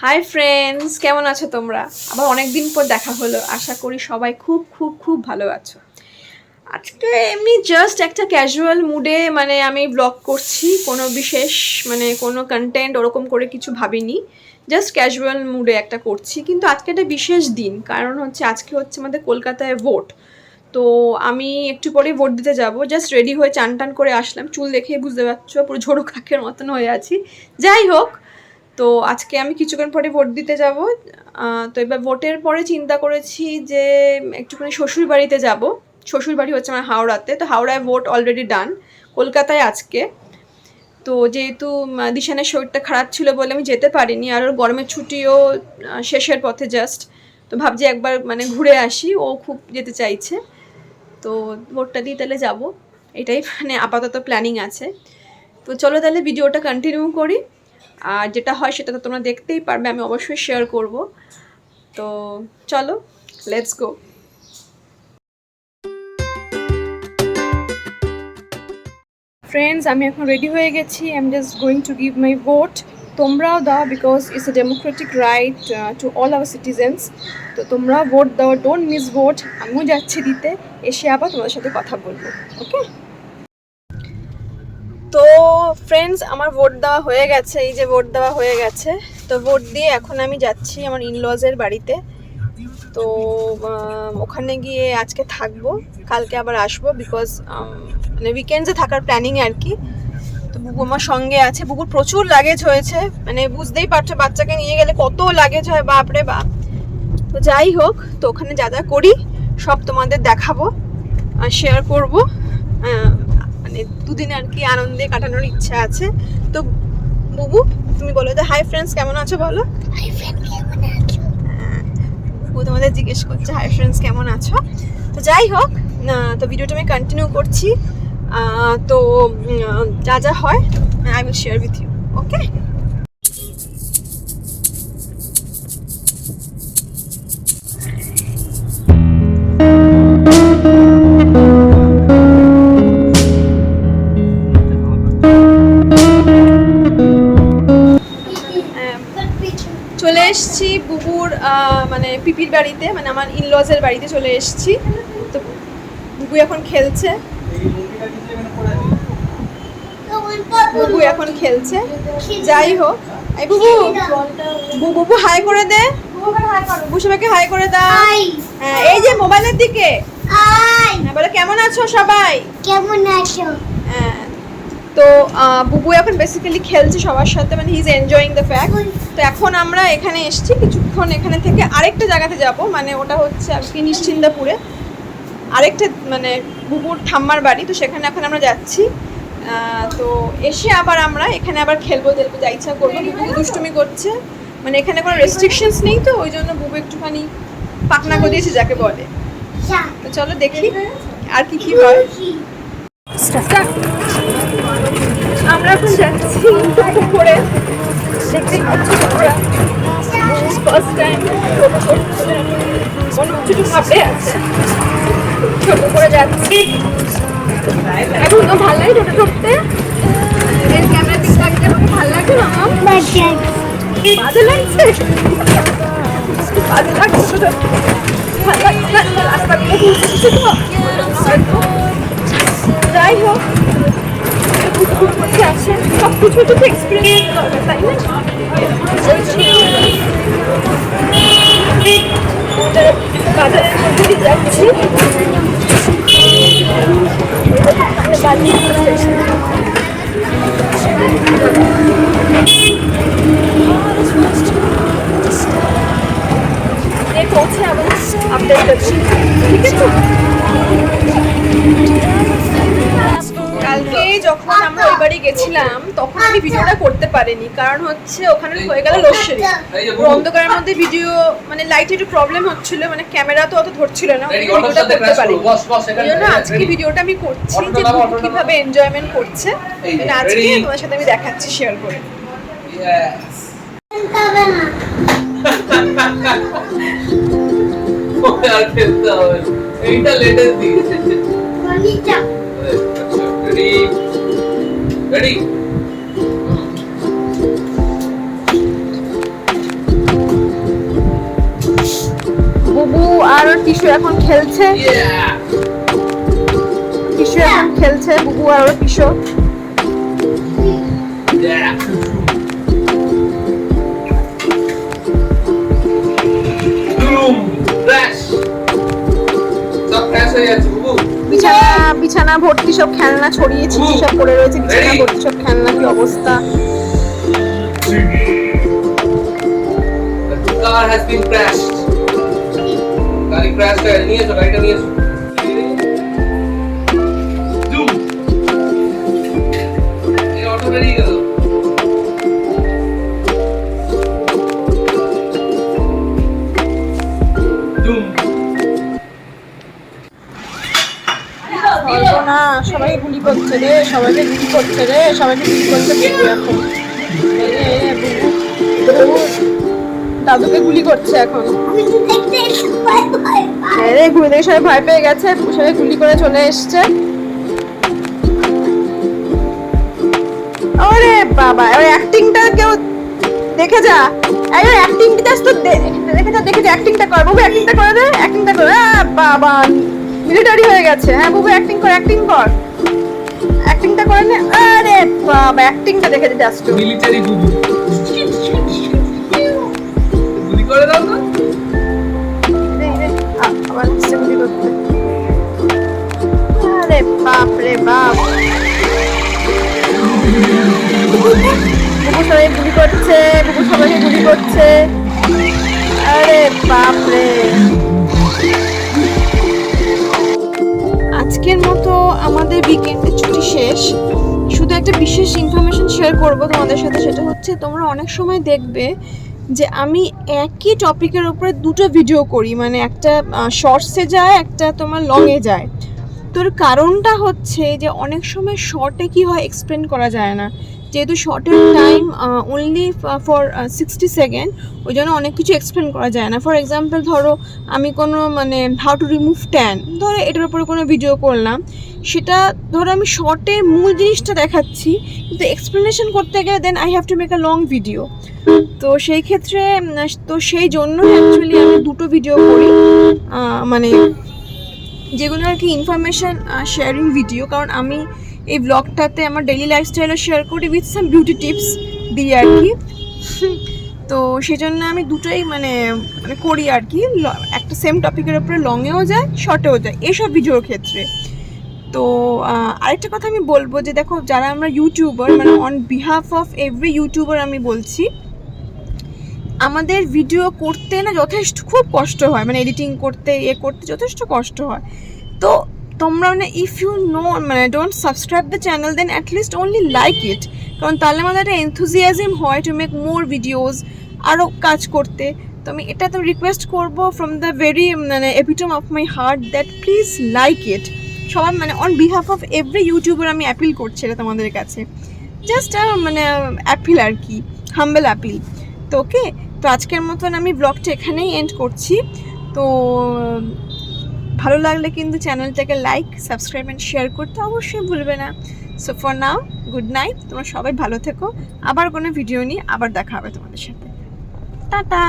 Hi friends, কেমন আছো তোমরা? আবার অনেক দিন পর দেখা হলো। আশা করি সবাই খুব খুব খুব ভালো আছো। আজকে এমনি জাস্ট একটা ক্যাজুয়াল মুডে আমি ব্লগ করছি। কোনো বিশেষ কোনো কন্টেন্ট ওরকম করে কিছু ভাবিনি, জাস্ট ক্যাজুয়াল মুডে একটা করছি। কিন্তু আজকে একটা বিশেষ দিন, কারণ আজকে হচ্ছে আমাদের কলকাতায় ভোট। তো আমি একটু পরে ভোট দিতে যাব। জাস্ট রেডি হয়ে চান টান করে আসলাম, চুল দেখে বুঝতে পারছো পুরো ঝোড়ো কাকের মতন হয়ে আছি। যাই হোক, তো আজকে আমি কিছুক্ষণ পরে ভোট দিতে যাব। তো এবার ভোটের পরে চিন্তা করেছি যে একটুখানি শ্বশুর বাড়িতে যাব। শ্বশুর বাড়ি হচ্ছে আমার হাওড়াতে, তো হাওড়ায় ভোট অলরেডি ডান, কলকাতায় আজকে। তো যেহেতু দিশানের শরীরটা খারাপ ছিল বলে আমি যেতে পারিনি, আর ওর গরমের ছুটিও শেষের পথে জাস্ট। তো ভাবছি একবার ঘুরে আসি, ও খুব যেতে চাইছে। তো ভোটটা দিয়ে তাহলে যাব, এটাই আপাতত প্ল্যানিং আছে। তো চলো তাহলে ভিডিওটা কন্টিনিউ করি। আর যেটা হয় সেটা তো তোমরা দেখতেই পারবে, আমি অবশ্যই শেয়ার করব। তো চলো, লেটস গো। ফ্রেন্ডস, আমি এখন রেডি হয়ে গেছি। I am just going to give my vote. তোমরাও দাও, because it's a democratic right to all our citizens. তো তোমরাও ভোট দাও, ডোন্ট মিস ভোট। আমিও যাচ্ছি দিতে, এসে আবার তোমাদের সাথে কথা বলবো। ওকে, তো ফ্রেন্ডস, আমার ভোট দেওয়া হয়ে গেছে। এই যে ভোট দেওয়া হয়ে গেছে। তো ভোট দিয়ে এখন আমি যাচ্ছি আমার ইনলজের বাড়িতে। তো ওখানে গিয়ে আজকে থাকবো, কালকে আবার আসবো, বিকজ উইকেন্ডসে থাকার প্ল্যানিং আর কি। তো বুবু আমার সঙ্গে আছে। বুবুর প্রচুর লাগেজ হয়েছে, বুঝতেই পারছো বাচ্চাকে নিয়ে গেলে কত লাগেজ হয়, বাপরে বাপ। তো যাই হোক, তো ওখানে যা যা করি সব তোমাদের দেখাবো আর শেয়ার করবো। দুদিন আর কি আনন্দে কাটানোর ইচ্ছা আছে। তো বুবু, তুমি বলো যে হাই ফ্রেন্ডস কেমন আছো বলো। হাই ফ্রেন্ডস কেমন আছো? ও তোমাদের জিজ্ঞেস করছে হাই ফ্রেন্ডস কেমন আছো। তো যাই হোক, তো ভিডিওটা আমি কন্টিনিউ করছি। তো যা যা হয় I will share with you. Okay, চলে এসছি বুবুর পিপির বাড়িতে, আমার ইনলজের বাড়িতে চলে এসছি। তো বুবু এখন খেলছে, যাই হোক। এই বুবু, বুবু হাই করে দে, বুবু সবাইকে হাই করে দাও। হ্যাঁ, এই যে মোবাইলের দিকে বলে কেমন আছো সবাই, কেমন আছো? হ্যাঁ। তো বুবু এখন বেসিক্যালি খেলছে সবার সাথে, he is enjoying the fact. তো এখন আমরা এখানে এসেছি, কিছুক্ষণ এখানে থেকে আরেকটা জায়গাতে যাব, ওটা হচ্ছে আর কি নিশ্চিন্দাপুরে আরেকটা বুবুর ঠাম্মার বাড়ি। তো সেখানে এখন আমরা যাচ্ছি। তো এসে আবার আমরা এখানে আবার খেলবো টেলবো, যা ইচ্ছা করবো। বুবু দুষ্টুমি করছে, এখানে কোনো রেস্ট্রিকশনস নেই, তো ওই জন্য বুবু একটুখানি পাকনা গজিয়েছে যাকে বলে। তো চলো দেখি আর কি কি হয়। আমরা এখন যাচ্ছি পুকুরে, দেখতেই পাচ্ছি তোমরা ফার্স্ট টাইম মনে হচ্ছে একটু ভাবে আছে, ছোট করে যাচ্ছি। এখন তো ভালো লাগে ছোটো ঢুকতে, ক্যামেরা দিক থাকতে আমাকে ভালো লাগে না, বাজে লাগছে, বাজে লাগছে, ভালো লাগছে না রাস্তাগুলো ঘুরছে তো হয়তো। যাই হোক, আসে সব কিছু তো এক্সপিরিয়েন্স দরকার, তাই না? বাজারের মধ্যে দিয়ে যাচ্ছি, পৌঁছে আবার আপডেট করছি, ঠিক আছে? কালকে যখন আমরা ওই বাড়ি গেছিলাম তখন আমি ভিডিওটা করতে পারিনি, কারণ ওখানে হয়ে গেল লোডশেডিং। অন্ধকারের মধ্যে ভিডিও লাইটের একটু প্রবলেম হচ্ছিল, ক্যামেরা তো অত ধরছিল না, ভিডিওটা করতে পারিনি। এই জন্য আজকে ভিডিওটা আমি করছি যে বুবু কিভাবে এনজয়মেন্ট করছে, আজকে তোমার সাথে আমি দেখাচ্ছি শেয়ার করে। আর খেলতে হবে, এইটা লেটেস্ট দিন। Ready? Ready? বুবু আর ওর পিসু এখন খেলছে, Yeah. পিসু এখন খেলছে, বুবু আর ওর পিসু। Yeah. Boom. Crash. সব crash হয়ে যাচ্ছে বুবু। বিছানা বিছানা ভর্তি সব খেলনা ছড়িয়েছি, সব পড়ে রয়েছে বিছানা ভর্তি সব খেলনা, কি অবস্থা। The car has been crashed. গাড়ি crash হয়ে গেছে, নিয়ে এসো গাড়িটা নিয়ে এসো। Zoom. এই অটো বেরিয়ে গেল। Zoom. না সবাইকে গুলি করছে রে, সবাইকে গুলি করছে রে, সবাইকে গুলি করছে বুবু এখন। বুবু দাদুকে গুলি করছে এখন। রে ঘুরে দেখে সবাই ভয় পেয়ে গেছে, সবাই গুলি করে চলে এসছে। ওরে বাবা, ওই অ্যাক্টিংটা কেউ দেখে যা, এই অ্যাক্টিংটা জাস্ট দেখে যা অ্যাক্টিংটা কর বুবু, অ্যাক্টিংটা করে দে, অ্যাক্টিংটা করে। বাবা মিলিটারি হয়ে গেছে। হ্যাঁ বুবু অ্যাক্টিং কর, অ্যাক্টিং কর, অ্যাক্টিংটা করে নে। আরে বাবা অ্যাক্টিংটা দেখে যা জাস্ট। মিলিটারি বুবু। গুলি করে দাও তো। আবার হচ্ছে গুলি করতে। আরে বাপ রে বাপ, বুবু সবাই গুলি করছে, বুবু সবাইকে গুলি করছে। আরে বাপ রে। আজকের মতো আমাদের উইকেন্ডের ছুটি শেষ। শুধু একটা বিশেষ ইনফরমেশন শেয়ার করব তোমাদের সাথে, সেটা হচ্ছে তোমরা অনেক সময় দেখবে যে আমি একই টপিকের উপরে দুটো ভিডিও করি, মানে একটা শর্টসে যায়, একটা তোমার লংয়ে যায়। তোর কারণটা হচ্ছে যে অনেক সময় শর্টে কি হয় এক্সপ্লেন করা যায় না, যেহেতু শর্টের টাইম অনলি ফর 60 সেকেন্ড, ওই জন্য অনেক কিছু এক্সপ্লেন করা যায় না। ফর এক্সাম্পল ধরো আমি কোনো মানে হাউ টু রিমুভ ট্যান, ধরো এটার উপরে কোনো ভিডিও করলাম, সেটা ধরো আমি শর্টে মূল জিনিসটা দেখাচ্ছি, কিন্তু এক্সপ্লেনেশন করতে গেলে then I have to make a long video. তো সেই ক্ষেত্রে তো সেই জন্যই অ্যাকচুয়ালি আমি দুটো ভিডিও করি, মানে যেগুলো আর কি ইনফরমেশান শেয়ারিং ভিডিও। কারণ আমি এই ব্লগটাতে আমার ডেইলি লাইফস্টাইলও শেয়ার করি উইথ সাম বিউটি টিপস দিই আর কি। তো সেই জন্য আমি দুটোই মানে করি আর কি, একটা সেম টপিকের উপরে লংয়েও যায় শর্টেও যায় এসব ভিডিওর ক্ষেত্রে। তো আরেকটা কথা আমি বলবো যে দেখো, যারা আমরা ইউটিউবার, মানে on behalf of every YouTuber আমি বলছি, আমাদের ভিডিও করতে না যথেষ্ট খুব কষ্ট হয়, মানে এডিটিং করতে করতে যথেষ্ট কষ্ট হয়। তো তোমরা মানে ইফ ইউ নো মানে don't subscribe the channel, then at least only like it, কারণ তাহলে আমাদের একটা এনথুজিয়াজম হয় টু মেক মোর ভিডিওস, আরও কাজ করতে। তো আমি এটা তো রিকোয়েস্ট করবো ফ্রম দ্য ভেরি মানে epitome of my heart that please like it. সবাই মানে on behalf of every YouTuber আমি অ্যাপিল করছি এটা তোমাদের কাছে, জাস্ট মানে অ্যাপিল আর কি, হাম্বেল অ্যাপিল। তো ওকে, তো আজকের মতন আমি ব্লগটা এখানেই এন্ড করছি। তো ভালো লাগলে কিন্তু চ্যানেলটাকে লাইক, সাবস্ক্রাইব অ্যান্ড শেয়ার করতে অবশ্যই ভুলবে না। So for now good night, তোমরা সবাই ভালো থেকো। আবার কোনো ভিডিও নিয়ে আবার দেখা হবে তোমাদের সাথে। টাটা।